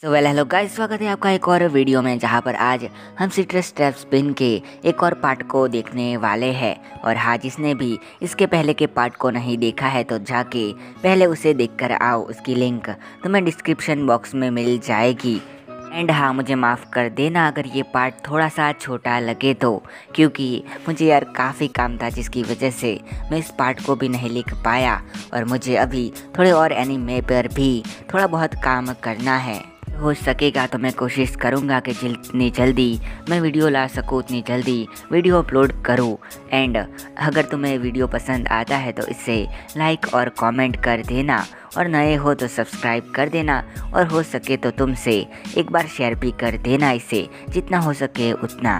Hello guys, स्वागत है आपका एक और वीडियो में, जहां पर आज हम सिट्रस ट्रैप स्पिन के एक और पार्ट को देखने वाले हैं। और हाँ, जिसने भी इसके पहले के पार्ट को नहीं देखा है तो जाके पहले उसे देखकर आओ। उसकी लिंक तुम्हें डिस्क्रिप्शन बॉक्स में मिल जाएगी। एंड हाँ, मुझे माफ़ कर देना अगर ये पार्ट थोड़ा सा छोटा लगे तो, क्योंकि मुझे यार काफ़ी काम था जिसकी वजह से मैं इस पार्ट को भी नहीं लिख पाया। और मुझे अभी थोड़े और एनीमे पर भी थोड़ा बहुत काम करना है। हो सकेगा तो मैं कोशिश करूँगा कि जितनी जल्दी मैं वीडियो ला सकूँ उतनी जल्दी वीडियो अपलोड करूँ। एंड अगर तुम्हें वीडियो पसंद आता है तो इसे लाइक और कमेंट कर देना, और नए हो तो सब्सक्राइब कर देना, और हो सके तो तुमसे एक बार शेयर भी कर देना इसे, जितना हो सके उतना।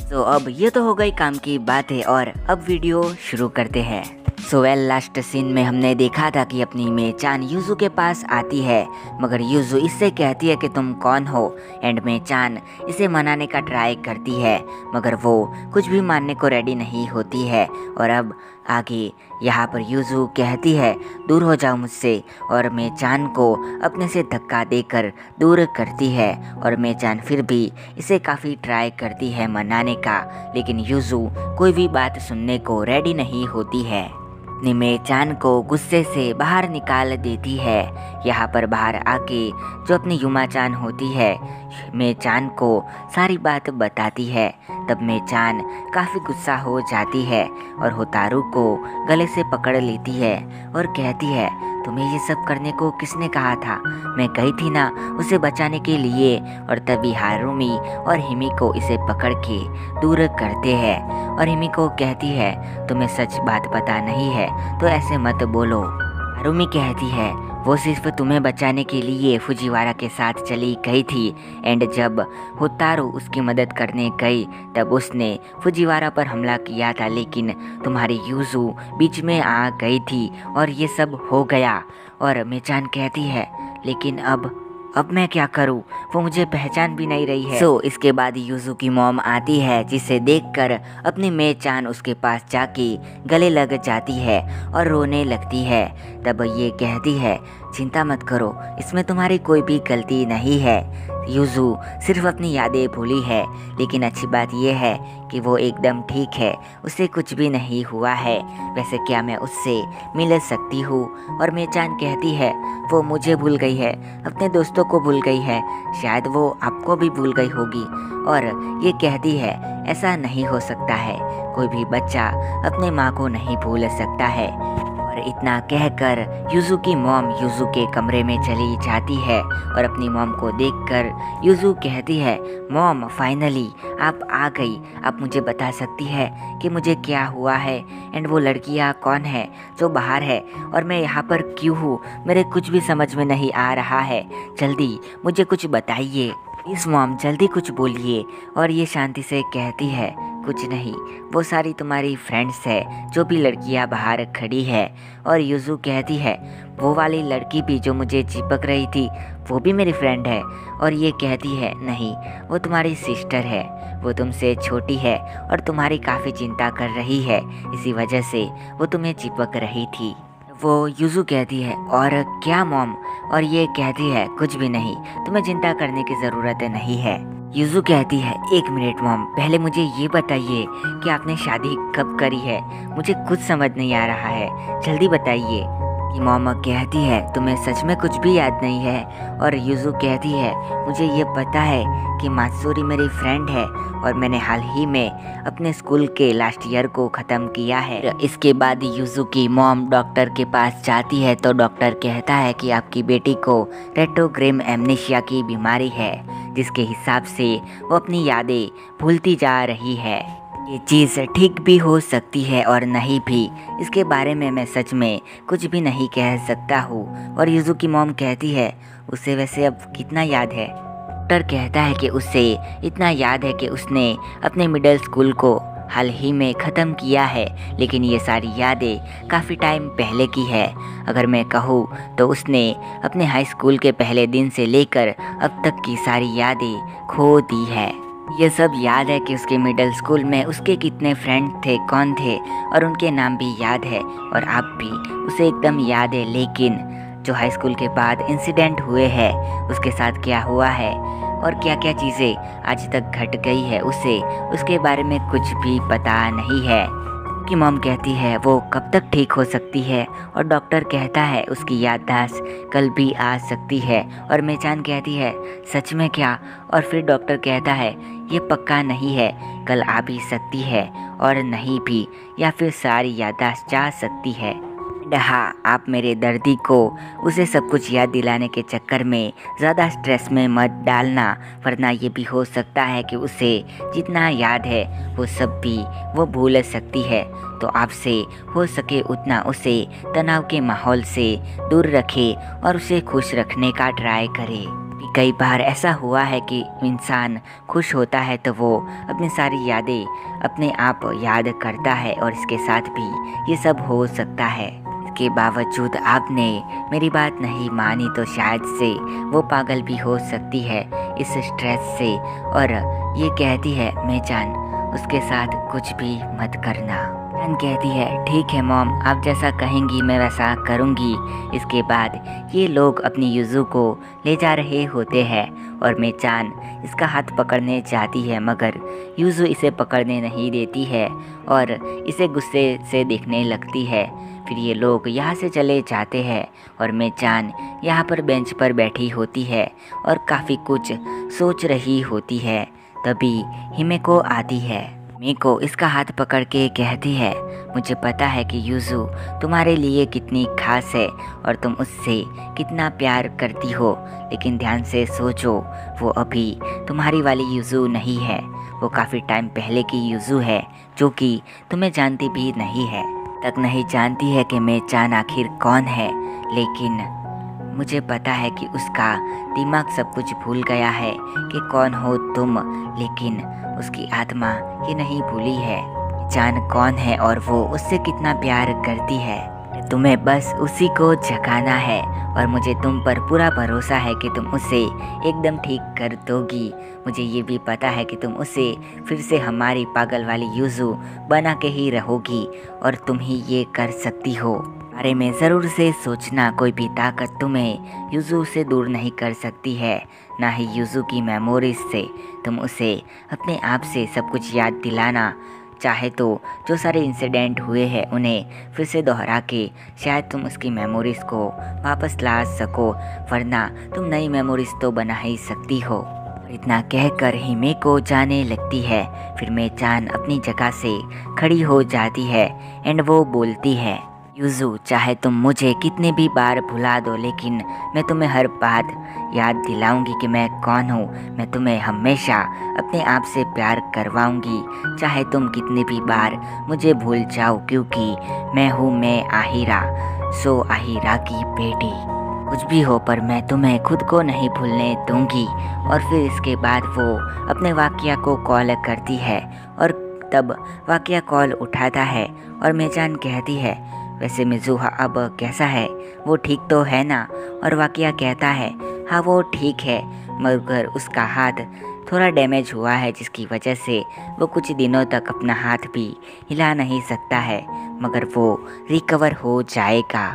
तो अब ये तो हो गई काम की बातें, और अब वीडियो शुरू करते हैं। लास्ट सीन में हमने देखा था कि अपनी मेचान यूजू के पास आती है, मगर यूजू इससे कहती है कि तुम कौन हो। एंड मेचान इसे मनाने का ट्राई करती है, मगर वो कुछ भी मानने को रेडी नहीं होती है। और अब आगे यहाँ पर यूजू कहती है दूर हो जाओ मुझसे, और मेचान को अपने से धक्का देकर दूर करती है। और मेचान फिर भी इसे काफ़ी ट्राई करती है मनाने का, लेकिन यूजू कोई भी बात सुनने को रेडी नहीं होती है। अपनी मेचान को गुस्से से बाहर निकाल देती है। यहाँ पर बाहर आके जो अपनी युमाचान होती है, मेचान को सारी बात बताती है। तब मेचान काफ़ी गुस्सा हो जाती है और होतारू को गले से पकड़ लेती है और कहती है तुम्हें ये सब करने को किसने कहा था? मैं गई थी ना उसे बचाने के लिए। और तभी हारुमी और हिमिको इसे पकड़ के दूर करते हैं, और हिमिको कहती है तुम्हें सच बात पता नहीं है तो ऐसे मत बोलो। हारुमी कहती है वो सिर्फ तुम्हें बचाने के लिए फुजिवारा के साथ चली गई थी। एंड जब होतारू उसकी मदद करने गई तब उसने फुजिवारा पर हमला किया था, लेकिन तुम्हारी यूजू बीच में आ गई थी और ये सब हो गया। और मेचान कहती है लेकिन अब मैं क्या करूं? वो मुझे पहचान भी नहीं रही है। इसके बाद यूजू की मॉम आती है, जिसे देखकर अपनी मेचान उसके पास जाके गले लग जाती है और रोने लगती है। तब ये कहती है चिंता मत करो, इसमें तुम्हारी कोई भी गलती नहीं है। यूजू सिर्फ अपनी यादें भूली है, लेकिन अच्छी बात यह है कि वो एकदम ठीक है, उसे कुछ भी नहीं हुआ है। वैसे क्या मैं उससे मिल सकती हूँ? और मेचान कहती है वो मुझे भूल गई है, अपने दोस्तों को भूल गई है, शायद वो आपको भी भूल गई होगी। और ये कहती है ऐसा नहीं हो सकता है, कोई भी बच्चा अपने माँ को नहीं भूल सकता है। और इतना कहकर यूजू की मॉम यूजू के कमरे में चली जाती है, और अपनी मॉम को देखकर यूजू कहती है मॉम फाइनली आप आ गई, आप मुझे बता सकती है कि मुझे क्या हुआ है? एंड वो लड़कियाँ कौन है जो बाहर है, और मैं यहाँ पर क्यों हूँ? मेरे कुछ भी समझ में नहीं आ रहा है, जल्दी मुझे कुछ बताइए प्लीज़ मॉम, जल्दी कुछ बोलिए। और ये शांति से कहती है कुछ नहीं, वो सारी तुम्हारी फ्रेंड्स है जो भी लड़कियां बाहर खड़ी है। और यूजू कहती है वो वाली लड़की भी जो मुझे चिपक रही थी वो भी मेरी फ्रेंड है। और ये कहती है नहीं, वो तुम्हारी सिस्टर है, वो तुमसे छोटी है और तुम्हारी काफ़ी चिंता कर रही है, इसी वजह से वो तुम्हें चिपक रही थी। वो यूजू कहती है और क्या मॉम? और ये कहती है कुछ भी नहीं, तुम्हें चिंता करने की ज़रूरत नहीं है। यूजू कहती है एक मिनट मॉम, पहले मुझे ये बताइए कि आपने शादी कब करी है? मुझे कुछ समझ नहीं आ रहा है, जल्दी बताइए। कि मॉम कहती है तुम्हें सच में कुछ भी याद नहीं है? और यूजू कहती है मुझे ये पता है कि मात्सुरी मेरी फ्रेंड है, और मैंने हाल ही में अपने स्कूल के लास्ट ईयर को ख़त्म किया है। इसके बाद यूजू की मॉम डॉक्टर के पास जाती है, तो डॉक्टर कहता है कि आपकी बेटी को रेट्रोग्रेम एमनेशिया की बीमारी है, जिसके हिसाब से वो अपनी यादें भूलती जा रही है। ये चीज़ ठीक भी हो सकती है और नहीं भी, इसके बारे में मैं सच में कुछ भी नहीं कह सकता हूँ। और यूजू की मॉम कहती है उसे वैसे अब कितना याद है? डॉक्टर कहता है कि उसे इतना याद है कि उसने अपने मिडिल स्कूल को हाल ही में ख़त्म किया है, लेकिन ये सारी यादें काफ़ी टाइम पहले की है। अगर मैं कहूँ तो उसने अपने हाई स्कूल के पहले दिन से लेकर अब तक की सारी यादें खो दी है। ये सब याद है कि उसके मिडिल स्कूल में उसके कितने फ्रेंड थे, कौन थे, और उनके नाम भी याद है, और आप भी उसे एकदम याद है। लेकिन जो हाई स्कूल के बाद इंसिडेंट हुए हैं उसके साथ क्या हुआ है और क्या क्या चीज़ें आज तक घट गई है उसे उसके बारे में कुछ भी पता नहीं है। कि मॉम कहती है वो कब तक ठीक हो सकती है और डॉक्टर कहता है उसकी याददाश्त कल भी आ सकती है और मेचान कहती है सच में क्या, और फिर डॉक्टर कहता है ये पक्का नहीं है, कल आ भी सकती है और नहीं भी, या फिर सारी याददाश्त जा सकती है। हाँ, आप मेरे दर्दी को उसे सब कुछ याद दिलाने के चक्कर में ज़्यादा स्ट्रेस में मत डालना, वरना ये भी हो सकता है कि उसे जितना याद है वो सब भी वो भूल सकती है। तो आपसे हो सके उतना उसे तनाव के माहौल से दूर रखें और उसे खुश रखने का ट्राई करें। कई बार ऐसा हुआ है कि इंसान खुश होता है तो वो अपनी सारी यादें अपने आप याद करता है और इसके साथ भी ये सब हो सकता है। के बावजूद आपने मेरी बात नहीं मानी तो शायद से वो पागल भी हो सकती है इस स्ट्रेस से, और ये कहती है मेचान उसके साथ कुछ भी मत करना। मेचान कहती है ठीक है मॉम, आप जैसा कहेंगी मैं वैसा करूँगी। इसके बाद ये लोग अपनी युजू को ले जा रहे होते हैं और मेचान इसका हाथ पकड़ने जाती है, मगर युजू इसे पकड़ने नहीं देती है और इसे गुस्से से देखने लगती है। फिर ये लोग यहाँ से चले जाते हैं और मेचान यहाँ पर बेंच पर बैठी होती है और काफ़ी कुछ सोच रही होती है। तभी हिमेको आती है। हिमेको इसका हाथ पकड़ के कहती है मुझे पता है कि युजू तुम्हारे लिए कितनी खास है और तुम उससे कितना प्यार करती हो, लेकिन ध्यान से सोचो वो अभी तुम्हारी वाली युजू नहीं है, वो काफ़ी टाइम पहले की युजू है जो कि तुम्हें जानती भी नहीं है, तक नहीं जानती है कि मेचान आखिर कौन है। लेकिन मुझे पता है कि उसका दिमाग सब कुछ भूल गया है कि कौन हो तुम, लेकिन उसकी आत्मा ये नहीं भूली है मेचान कौन है और वो उससे कितना प्यार करती है। तुम्हें बस उसी को जगाना है और मुझे तुम पर पूरा भरोसा है कि तुम उसे एकदम ठीक कर दोगी। मुझे ये भी पता है कि तुम उसे फिर से हमारी पागल वाली युजू बना के ही रहोगी और तुम ही ये कर सकती हो। बारे में ज़रूर से सोचना, कोई भी ताकत तुम्हें युजू से दूर नहीं कर सकती है, ना ही युजू की मेमोरीज से। तुम उसे अपने आप से सब कुछ याद दिलाना चाहे तो जो सारे इंसिडेंट हुए हैं उन्हें फिर से दोहरा के शायद तुम उसकी मेमोरीज़ को वापस ला सको, वरना तुम नई मेमोरीज़ तो बना ही सकती हो। इतना कहकर हिमेको जाने लगती है। फिर मेचान अपनी जगह से खड़ी हो जाती है एंड वो बोलती है युजू चाहे तुम मुझे कितने भी बार भुला दो, लेकिन मैं तुम्हें हर बात याद दिलाऊंगी कि मैं कौन हूँ। मैं तुम्हें हमेशा अपने आप से प्यार करवाऊंगी, चाहे तुम कितनी भी बार मुझे भूल जाओ, क्योंकि मैं आहिरा, सो आहिरा की बेटी। कुछ भी हो पर मैं तुम्हें खुद को नहीं भूलने दूंगी। और फिर इसके बाद वो अपने वाकिया को कॉल करती है और तब वाकिया कॉल उठाता है और मेचान कहती है वैसे मिजुहा अब कैसा है, वो ठीक तो है ना? और वाकिया कहता है हाँ वो ठीक है, मगर उसका हाथ थोड़ा डैमेज हुआ है जिसकी वजह से वो कुछ दिनों तक अपना हाथ भी हिला नहीं सकता है, मगर वो रिकवर हो जाएगा।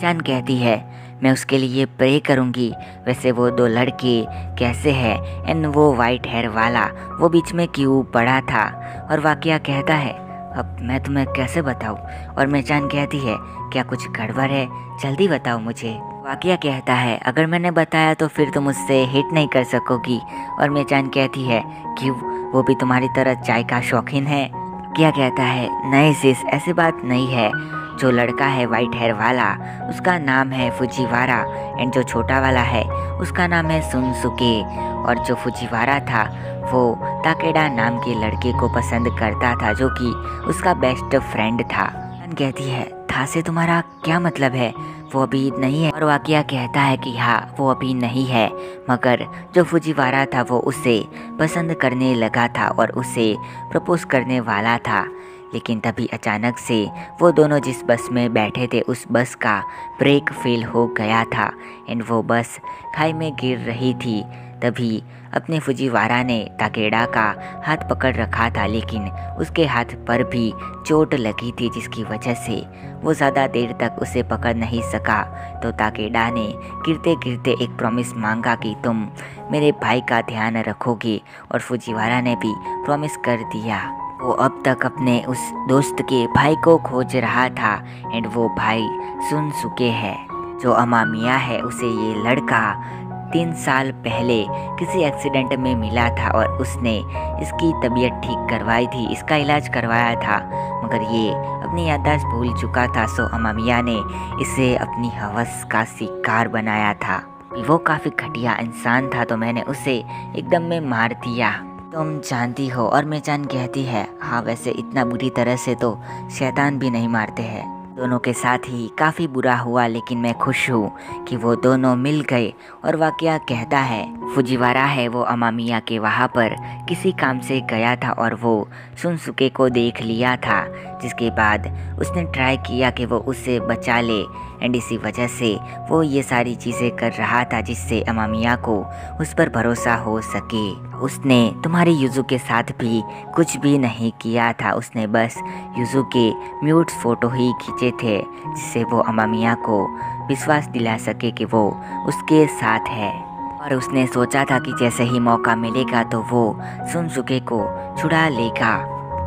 जान कहती है मैं उसके लिए प्रे करूँगी। वैसे वो दो लड़के कैसे हैं एंड वो वाइट हेयर वाला वो बीच में क्यों पड़ा था? और वाकिया कहता है अब मैं तुम्हें कैसे बताऊँ? और मेचान कहती है क्या कुछ गड़बड़ है, जल्दी बताओ मुझे। वाकिया कहता है अगर मैंने बताया तो फिर तुम उससे हिट नहीं कर सकोगी। और मेचान कहती है क्यों, वो भी तुम्हारी तरह चाय का शौकीन है? क्या कहता है नहीं सिस, ऐसी बात नहीं है। जो लड़का है वाइट हेयर वाला उसका नाम है फुजीवारा एंड जो छोटा वाला है उसका नाम है सुनसुके। और जो फुजीवारा था वो ताकेडा नाम के लड़के को पसंद करता था जो कि उसका बेस्ट फ्रेंड था। कहती है था से तुम्हारा क्या मतलब है, वो अभी नहीं है? और वाकिया कहता है कि हाँ वो अभी नहीं है, मगर जो फुजीवारा था वो उसे पसंद करने लगा था और उसे प्रपोज करने वाला था। लेकिन तभी अचानक से वो दोनों जिस बस में बैठे थे उस बस का ब्रेक फेल हो गया था एंड वो बस खाई में गिर रही थी। तभी अपने फुजीवारा ने ताकेडा का हाथ पकड़ रखा था, लेकिन उसके हाथ पर भी चोट लगी थी जिसकी वजह से वो ज़्यादा देर तक उसे पकड़ नहीं सका। तो ताकेडा ने गिरते गिरते एक प्रॉमिस मांगा कि तुम मेरे भाई का ध्यान रखोगे, और फुजीवारा ने भी प्रॉमिस कर दिया। वो अब तक अपने उस दोस्त के भाई को खोज रहा था एंड वो भाई सुनसुके है। जो अमामिया है उसे ये लड़का 3 साल पहले किसी एक्सीडेंट में मिला था और उसने इसकी तबीयत ठीक करवाई थी, इसका इलाज करवाया था, मगर ये अपनी याददाश्त भूल चुका था। सो अमामिया ने इसे अपनी हवस का शिकार बनाया था। वो काफ़ी घटिया इंसान था तो मैंने उसे एकदम में मार दिया। तुम जानती हो, और मेचान कहती है, हाँ वैसे इतना बुरी तरह से तो शैतान भी नहीं मारते हैं। दोनों के साथ ही काफ़ी बुरा हुआ, लेकिन मैं खुश हूँ कि वो दोनों मिल गए। और वाकया कहता है फुजीवारा है वो अमामिया के वहाँ पर किसी काम से गया था और वो सुनसुके को देख लिया था, जिसके बाद उसने ट्राई किया कि वो उससे बचा ले एंड इसी वजह से वो ये सारी चीज़ें कर रहा था जिससे अमामिया को उस पर भरोसा हो सके। उसने तुम्हारी युजू के साथ भी कुछ भी नहीं किया था, उसने बस युजू के म्यूट फ़ोटो ही खींचे थे जिससे वो अमामिया को विश्वास दिला सके कि वो उसके साथ है। और उसने सोचा था कि जैसे ही मौका मिलेगा तो वो सुनसुके को छुड़ा लेगा।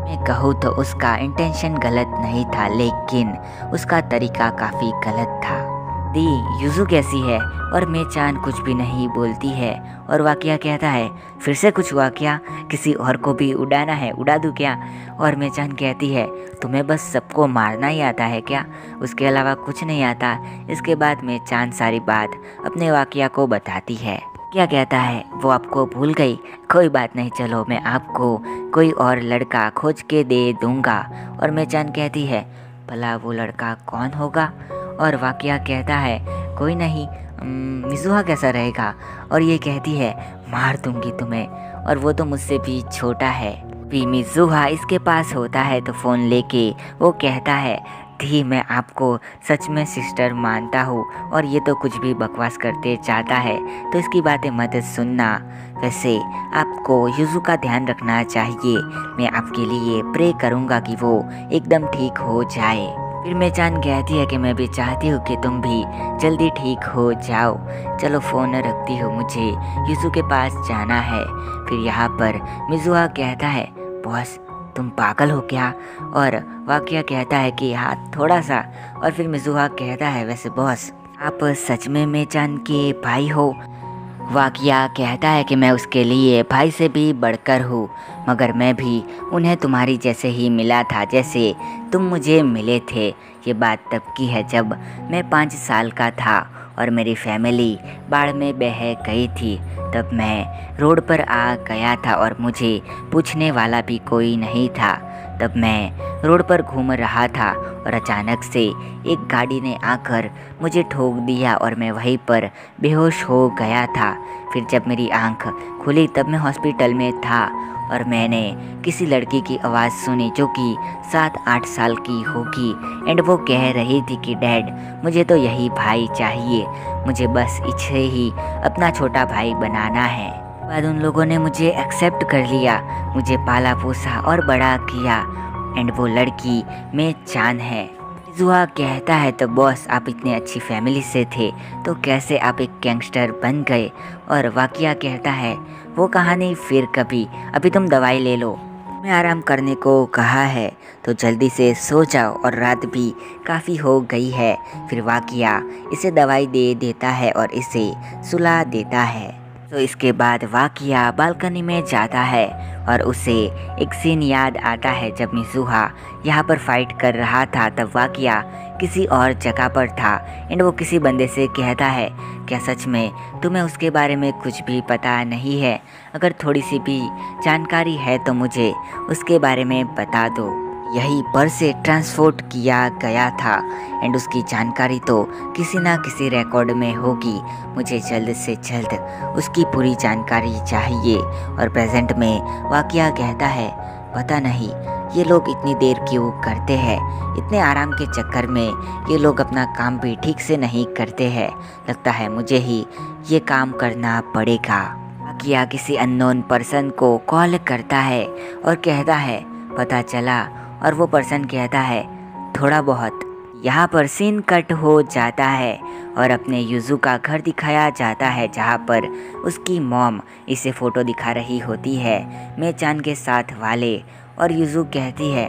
मैं कहूँ तो उसका इंटेंशन गलत नहीं था, लेकिन उसका तरीका काफ़ी गलत था। दी युजू कैसी है? और मेचान कुछ भी नहीं बोलती है। और वाकया कहता है, फिर से कुछ हुआ क्या? किसी और को भी उड़ाना है, उड़ा दूँ क्या? और मेचान कहती है, तुम्हें बस सबको मारना ही आता है क्या? उसके अलावा कुछ नहीं आता। इसके बाद मेचान सारी बात अपने वाकया को बताती है। क्या कहता है, वो आपको भूल गई? कोई बात नहीं, चलो मैं आपको कोई और लड़का खोज के दे दूँगा। और मेचान कहती है, भला वो लड़का कौन होगा? और वाकया कहता है, कोई नहीं, मिजुहा कैसा रहेगा? और ये कहती है, मार दूंगी तुम्हें, और वो तो मुझसे भी छोटा है। भी मिजुहा इसके पास होता है तो फ़ोन लेके वो कहता है, दी मैं आपको सच में सिस्टर मानता हूँ और ये तो कुछ भी बकवास करते चाहता है तो इसकी बातें मत सुनना। वैसे आपको युजू का ध्यान रखना चाहिए। मैं आपके लिए प्रे करूँगा कि वो एकदम ठीक हो जाए। फिर मेचान कहती है कि मैं भी चाहती हूँ कि तुम भी जल्दी ठीक हो जाओ। चलो फ़ोन रखती हूँ, मुझे युजू के पास जाना है। फिर यहाँ पर मिजुहा कहता है, बॉस तुम पागल हो क्या? और वाकया कहता है कि हाँ थोड़ा सा। और फिर मिजुहा कहता है, वैसे बॉस आप सच में मेचान के भाई हो? वाकया कहता है कि मैं उसके लिए भाई से भी बढ़कर हूँ, मगर मैं भी उन्हें तुम्हारी जैसे ही मिला था जैसे तुम मुझे मिले थे। ये बात तब की है जब मैं 5 साल का था और मेरी फैमिली बाढ़ में बह गई थी। तब मैं रोड पर आ गया था और मुझे पूछने वाला भी कोई नहीं था। तब मैं रोड पर घूम रहा था और अचानक से एक गाड़ी ने आकर मुझे ठोक दिया और मैं वहीं पर बेहोश हो गया था। फिर जब मेरी आंख खुली तब मैं हॉस्पिटल में था और मैंने किसी लड़की की आवाज़ सुनी जो कि 7-8 साल की होगी एंड वो कह रही थी कि डैड मुझे तो यही भाई चाहिए, मुझे बस इसे ही अपना छोटा भाई बनाना है। बाद उन लोगों ने मुझे एक्सेप्ट कर लिया, मुझे पाला पोसा और बड़ा किया एंड वो लड़की मेचान है। जुआ कहता है, तो बॉस आप इतनी अच्छी फैमिली से थे तो कैसे आप एक गैंगस्टर बन गए? और वाकया कहता है, वो कहानी फिर कभी, अभी तुम दवाई ले लो। मैं आराम करने को कहा है तो जल्दी से सो जाओ और रात भी काफ़ी हो गई है। फिर वाकया इसे दवाई दे देता है और इसे सुला देता है। तो इसके बाद वाकया बालकनी में जाता है और उसे एक सीन याद आता है जब मिजुहा यहाँ पर फाइट कर रहा था। तब वाकया किसी और जगह पर था एंड वो किसी बंदे से कहता है, क्या सच में तुम्हें उसके बारे में कुछ भी पता नहीं है? अगर थोड़ी सी भी जानकारी है तो मुझे उसके बारे में बता दो। यही पर से ट्रांसपोर्ट किया गया था एंड उसकी जानकारी तो किसी ना किसी रिकॉर्ड में होगी। मुझे जल्द से जल्द उसकी पूरी जानकारी चाहिए। और प्रेजेंट में वाकया कहता है, पता नहीं ये लोग इतनी देर क्यों करते हैं, इतने आराम के चक्कर में ये लोग अपना काम भी ठीक से नहीं करते हैं। लगता है मुझे ही ये काम करना पड़ेगा। किया किसी अननोन पर्सन को कॉल करता है और कहता है पता चला, और वो पर्सन कहता है थोड़ा बहुत। यहाँ पर सीन कट हो जाता है और अपने युजू का घर दिखाया जाता है, जहाँ पर उसकी मॉम इसे फ़ोटो दिखा रही होती है मे चान के साथ वाले। और युजू कहती है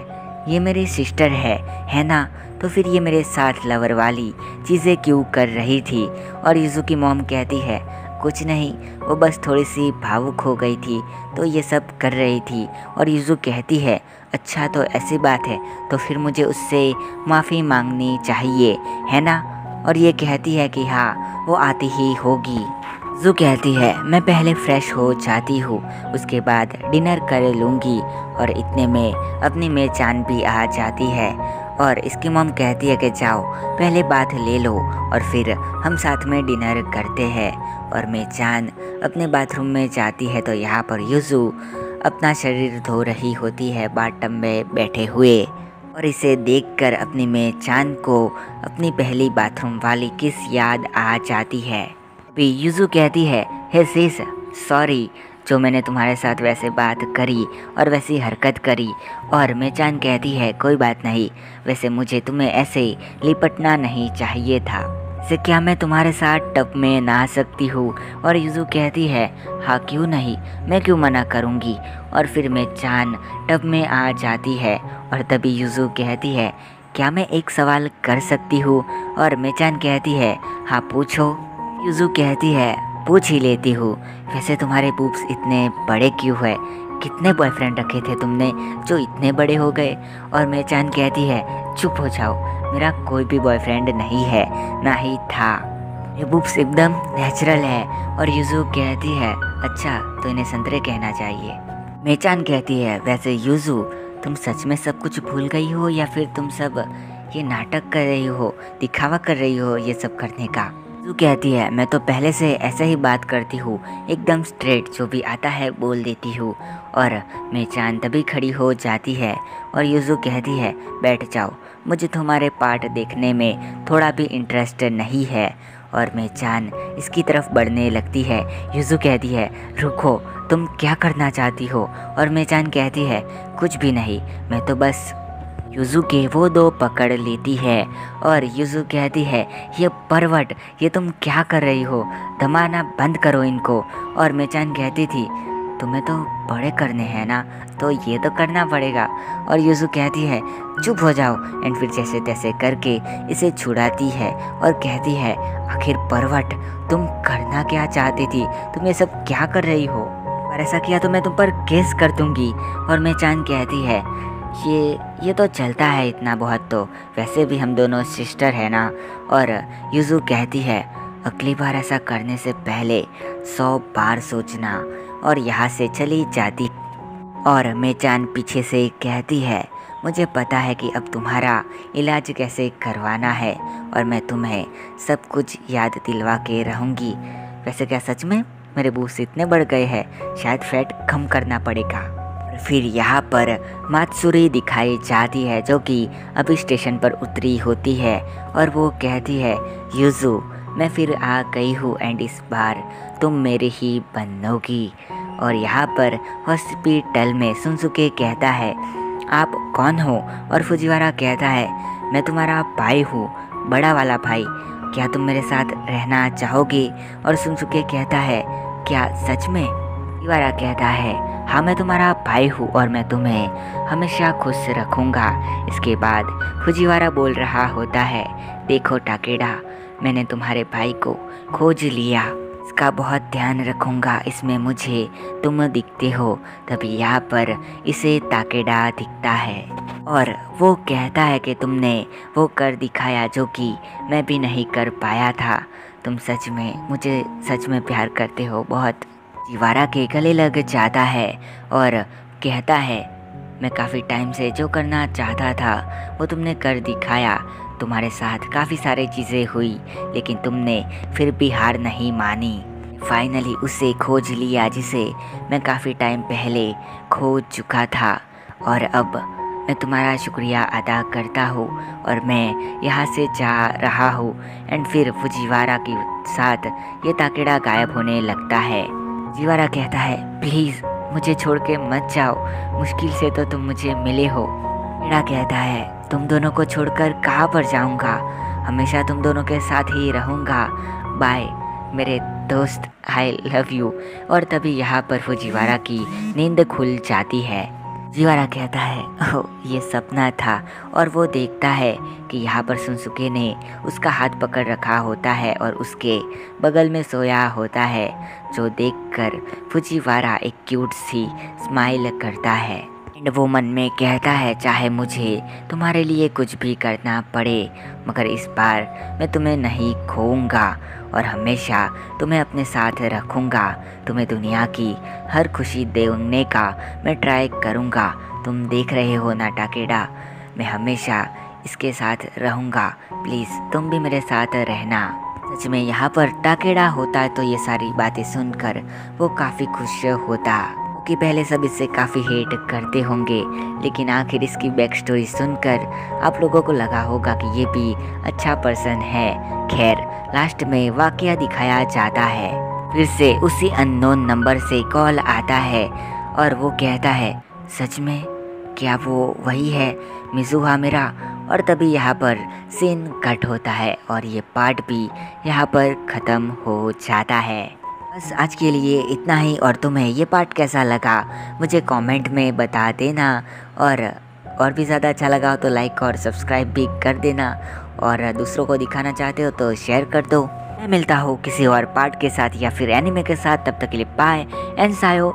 ये मेरी सिस्टर है ना, तो फिर ये मेरे साथ लवर वाली चीज़ें क्यों कर रही थी। और युजू की मॉम कहती है कुछ नहीं, वो बस थोड़ी सी भावुक हो गई थी तो ये सब कर रही थी। और युजू कहती है अच्छा तो ऐसी बात है, तो फिर मुझे उससे माफ़ी मांगनी चाहिए है ना। और ये कहती है कि हाँ वो आती ही होगी। युजू कहती है मैं पहले फ्रेश हो जाती हूँ, उसके बाद डिनर कर लूँगी। और इतने में अपनी मे चान भी आ जाती है और इसकी मॉम कहती है कि जाओ पहले बात ले लो और फिर हम साथ में डिनर करते हैं। और मे चान अपने बाथरूम में जाती है तो यहाँ पर युजू अपना शरीर धो रही होती है बाथटब में बैठे हुए। और इसे देखकर अपनी मे चान को अपनी पहली बाथरूम वाली किस याद आ जाती है। अभी युजू कहती है हे सिस सॉरी, जो मैंने तुम्हारे साथ वैसे बात करी और वैसी हरकत करी। और मे चान कहती है कोई बात नहीं, वैसे मुझे तुम्हें ऐसे लिपटना नहीं चाहिए था, से क्या मैं तुम्हारे साथ टब में नहा सकती हूँ। और युजू कहती है हाँ क्यों नहीं, मैं क्यों मना करूँगी। और फिर मे चान टब में आ जाती है और तभी युजू कहती है क्या मैं एक सवाल कर सकती हूँ। और मे चान कहती है हाँ पूछो। युजू कहती है पूछ ही लेती हूँ, वैसे तुम्हारे बूब्स इतने बड़े क्यों है, कितने बॉयफ्रेंड रखे थे तुमने जो इतने बड़े हो गए। और मे चान कहती है चुप हो जाओ, मेरा कोई भी बॉयफ्रेंड नहीं है, ना ही था, ये बूब्स एकदम नेचुरल है। और युजू कहती है अच्छा तो इन्हें संतरे कहना चाहिए। मे चान कहती है वैसे युजू तुम सच में सब कुछ भूल गई हो या फिर तुम सब ये नाटक कर रही हो, दिखावा कर रही हो ये सब करने का। युजू कहती है मैं तो पहले से ऐसे ही बात करती हूँ, एकदम स्ट्रेट, जो भी आता है बोल देती हूँ। और मे चान तभी खड़ी हो जाती है और युजू कहती है बैठ जाओ, मुझे तुम्हारे पार्ट देखने में थोड़ा भी इंटरेस्ट नहीं है। और मे चान इसकी तरफ बढ़ने लगती है। युजू कहती है रुको, तुम क्या करना चाहती हो। और मे चान कहती है कुछ भी नहीं, मैं तो बस। युजू के वो दो पकड़ लेती है और युजू कहती है ये परवट, ये तुम क्या कर रही हो, धमाना बंद करो इनको। और मे चान कहती थी तुम्हें तो बड़े करने हैं ना, तो ये तो करना पड़ेगा। और युजू कहती है चुप हो जाओ, एंड फिर जैसे तैसे करके इसे छुड़ाती है और कहती है आखिर परवट तुम करना क्या चाहती थी, तुम ये सब क्या कर रही हो, और ऐसा किया तो मैं तुम पर केस कर दूंगी। और मे चान कहती है ये तो चलता है इतना बहुत, तो वैसे भी हम दोनों सिस्टर है ना। और युजू कहती है अगली बार ऐसा करने से पहले 100 बार सोचना, और यहाँ से चली जाती। और मे चान पीछे से कहती है मुझे पता है कि अब तुम्हारा इलाज कैसे करवाना है और मैं तुम्हें सब कुछ याद दिलवा के रहूँगी। वैसे क्या सच में मेरे बूस इतने बढ़ गए हैं, शायद फैट कम करना पड़ेगा। फिर यहाँ पर मात्सुरी दिखाई जाती है जो कि अभी स्टेशन पर उतरी होती है और वो कहती है युजू मैं फिर आ गई हूँ एंड इस बार तुम मेरी ही बनोगी। और यहाँ पर हॉस्पिटल में सुनसुके कहता है आप कौन हो। और फुजिवारा कहता है मैं तुम्हारा भाई हूँ, बड़ा वाला भाई, क्या तुम मेरे साथ रहना चाहोगे। और सुनसुके कहता है क्या सच में। फुजिवारा कहता है हाँ मैं तुम्हारा भाई हूँ और मैं तुम्हें हमेशा खुश रखूँगा। इसके बाद फुजिवारा बोल रहा होता है देखो टाकेडा, मैंने तुम्हारे भाई को खोज लिया, इसका बहुत ध्यान रखूँगा, इसमें मुझे तुम दिखते हो। तभी यहाँ पर इसे ताकेडा दिखता है और वो कहता है कि तुमने वो कर दिखाया जो कि मैं भी नहीं कर पाया था, तुम सच में मुझे सच में प्यार करते हो बहुत। फुजिवारा के गले लग जाता है और कहता है मैं काफ़ी टाइम से जो करना चाहता था वो तुमने कर दिखाया, तुम्हारे साथ काफ़ी सारी चीज़ें हुई लेकिन तुमने फिर भी हार नहीं मानी। फाइनली उसे खोज लिया जिसे मैं काफ़ी टाइम पहले खोज चुका था और अब मैं तुम्हारा शुक्रिया अदा करता हूँ और मैं यहाँ से जा रहा हूँ। एंड फिर फुजिवारा के साथ ये ताकेडा गायब होने लगता है। जीवारा कहता है, प्लीज़ मुझे छोड़ के मत जाओ, मुश्किल से तो तुम मुझे मिले हो। ताकेडा कहता है, तुम दोनों को छोड़कर कहाँ पर जाऊँगा, हमेशा तुम दोनों के साथ ही रहूँगा, बाय मेरे दोस्त, आई लव यू। और तभी यहाँ पर फुजीवारा की नींद खुल जाती है। जीवारा कहता है, ओह ये सपना था, और वो देखता है कि यहाँ पर सुनसुके ने उसका हाथ पकड़ रखा होता है और उसके बगल में सोया होता है, जो देखकर फुजीवारा एक क्यूट सी स्माइल करता है। एंड वो मन में कहता है, चाहे मुझे तुम्हारे लिए कुछ भी करना पड़े, मगर इस बार मैं तुम्हें नहीं खोऊंगा और हमेशा तुम्हें अपने साथ रखूंगा। तुम्हें दुनिया की हर खुशी देने का मैं ट्राई करूंगा। तुम देख रहे हो ना टाकेडा, मैं हमेशा इसके साथ रहूंगा, प्लीज़ तुम भी मेरे साथ रहना। सच में यहाँ पर टाकेडा होता तो ये सारी बातें सुनकर वो काफ़ी खुश होता, कि पहले सब इससे काफ़ी हेट करते होंगे, लेकिन आखिर इसकी बैक स्टोरी सुनकर आप लोगों को लगा होगा कि ये भी अच्छा पर्सन है। खैर लास्ट में वाकया दिखाया जाता है, फिर से उसी अननोन नंबर से कॉल आता है और वो कहता है, सच में क्या वो वही है मिजुहा मेरा। और तभी यहाँ पर सीन कट होता है और ये पार्ट भी यहाँ पर ख़त्म हो जाता है। बस आज के लिए इतना ही, और तुम्हें ये पार्ट कैसा लगा मुझे कमेंट में बता देना, और भी ज़्यादा अच्छा लगा तो लाइक और सब्सक्राइब भी कर देना, और दूसरों को दिखाना चाहते हो तो शेयर कर दो। मैं मिलता हूँ किसी और पार्ट के साथ या फिर एनिमे के साथ, तब तक के लिए बाय एंड सायो।